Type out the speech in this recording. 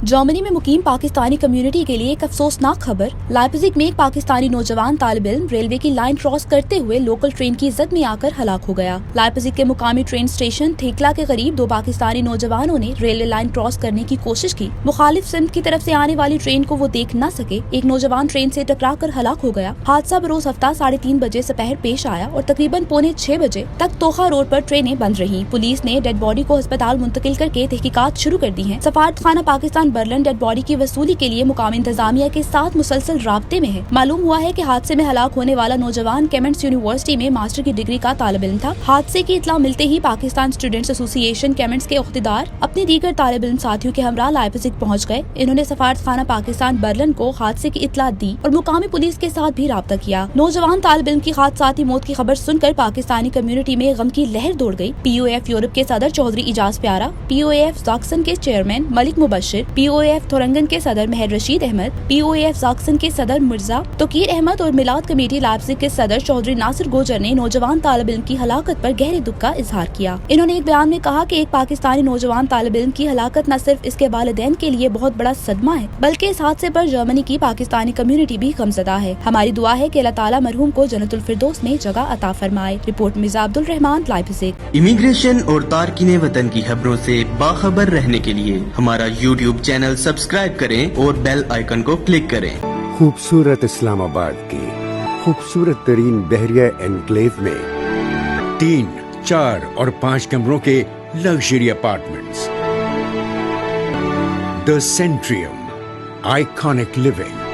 Germany में मुकीम Pakistani community के लिए एक अफसोसनाक खबर। लाइप्जिग में एक पाकिस्तानी नौजवान तालिब इल्म रेलवे की लाइन क्रॉस करते हुए लोकल ट्रेन की जद में आकर हलाक हो गया। लाइप्जिग के मुकामी ट्रेन स्टेशन थेकला के करीब दो पाकिस्तानी नौजवानों ने रेलवे लाइन क्रॉस करने की कोशिश की। मुखालिफ सिम्त की तरफ से आने वाली ट्रेन को वो देख न सके। एक नौजवान ट्रेन से टकरा कर हलाक हो गया। हादसा बरोज हफ्ता 3:30 बजे दोपहर पेश आया और तकरीबन 5:45 बजे तक तोखा रोड पर ट्रेनें बंद रही। पुलिस ने डेड बॉडी को अस्पताल मुंतकिल करके तहकीकात शुरू कर दी है। सफारत खाना पाकिस्तान बर्लिन डेड बॉडी की वसूली के लिए मुकामी इंतजामिया के साथ मुसलसल राब्ते में है। मालूम हुआ है कि हादसे में हलाक होने वाला नौजवान केमेंट्स यूनिवर्सिटी में मास्टर की डिग्री का तालिब इल्म था। हादसे की इत्तला मिलते ही पाकिस्तान स्टूडेंट्स एसोसिएशन केमेंट्स के अख्तियार अपने दीगर तालिब इल्म साथियों के हमरा लाइप्जिग पहुँच गए। इन्होंने सफारत खाना पाकिस्तान बर्लिन को हादसे की इत्तला दी और मुकामी पुलिस के साथ भी राब्ता किया। नौजवान तालिब इल्म की हादसाती मौत की खबर सुनकर पाकिस्तानी कम्युनिटी में गम की लहर दौड़ गई। POF यूरोप के सदर चौधरी इजाज प्यारा, POF जाक्सन के चेयरमैन मलिक मुबशिर, POF थोरंगन के सदर मेहर रशीद अहमद, POF जाक्सन के सदर मिर्जा तोकीर अहमद और मिलाद कमेटी लाइप्जिग के सदर चौधरी नासिर गोजर ने नौजवान तालिब इल्म की हलाकत पर गहरे दुख का इजहार किया। इन्होंने एक बयान में कहा कि एक पाकिस्तानी नौजवान तालिब इल्म की हलाकत न सिर्फ इसके वालिदैन के लिए बहुत बड़ा सदमा है, बल्कि इस हादसे पर जर्मनी की पाकिस्तानी कम्युनिटी भी गमज़दा है। हमारी दुआ है कि अल्लाह ताला मरहूम को जन्नतुल फिरदौस में जगह अता फरमाए। Report Mirza Abdul Rahman, Leipzig. Immigration और तारकीने वतन की खबरों से बाखबर रहने के लिए हमारा YouTube चैनल सब्सक्राइब करें और बेल आइकन को क्लिक करें। खूबसूरत इस्लामाबाद की खूबसूरत तरीन बहरिया एनक्लेव में 3, 4 और 5 कमरों के luxury apartments. The Centrium, iconic living.